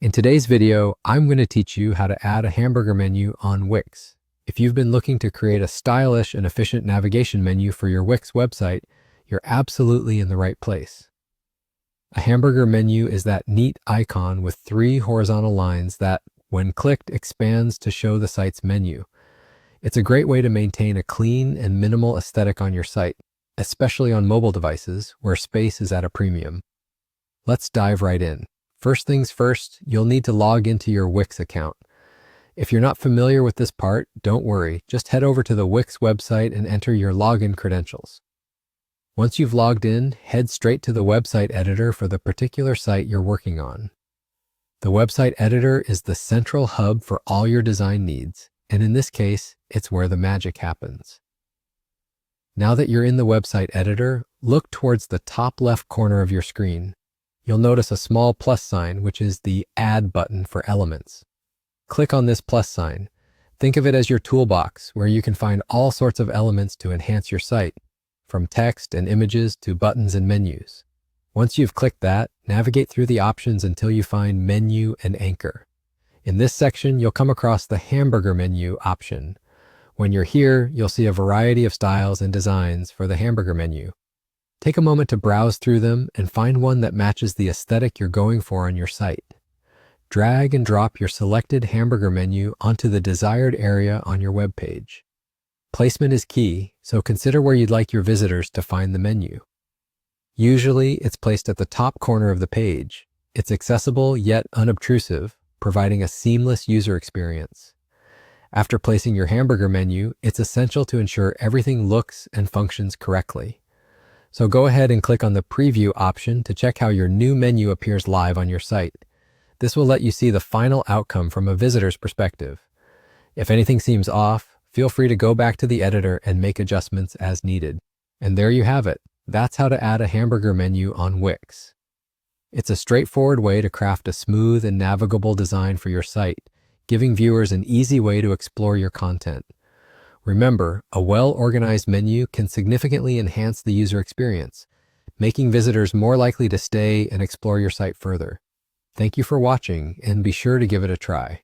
In today's video, I'm going to teach you how to add a hamburger menu on Wix. If you've been looking to create a stylish and efficient navigation menu for your Wix website, you're absolutely in the right place. A hamburger menu is that neat icon with 3 horizontal lines that, when clicked, expands to show the site's menu. It's a great way to maintain a clean and minimal aesthetic on your site, especially on mobile devices where space is at a premium. Let's dive right in. First things first, you'll need to log into your Wix account. If you're not familiar with this part, don't worry. Just head over to the Wix website and enter your login credentials. Once you've logged in, head straight to the website editor for the particular site you're working on. The website editor is the central hub for all your design needs, and in this case, it's where the magic happens. Now that you're in the website editor, look towards the top left corner of your screen. You'll notice a small plus sign, which is the Add button for Elements. Click on this plus sign. Think of it as your toolbox, where you can find all sorts of elements to enhance your site, from text and images to buttons and menus. Once you've clicked that, navigate through the options until you find Menu and Anchor. In this section, you'll come across the Hamburger menu option. When you're here, you'll see a variety of styles and designs for the hamburger menu. Take a moment to browse through them and find one that matches the aesthetic you're going for on your site. Drag and drop your selected hamburger menu onto the desired area on your web page. Placement is key, so consider where you'd like your visitors to find the menu. Usually, it's placed at the top corner of the page. It's accessible yet unobtrusive, providing a seamless user experience. After placing your hamburger menu, it's essential to ensure everything looks and functions correctly. So go ahead and click on the Preview option to check how your new menu appears live on your site. This will let you see the final outcome from a visitor's perspective. If anything seems off, feel free to go back to the editor and make adjustments as needed. And there you have it. That's how to add a hamburger menu on Wix. It's a straightforward way to craft a smooth and navigable design for your site, giving viewers an easy way to explore your content. Remember, a well-organized menu can significantly enhance the user experience, making visitors more likely to stay and explore your site further. Thank you for watching, and be sure to give it a try.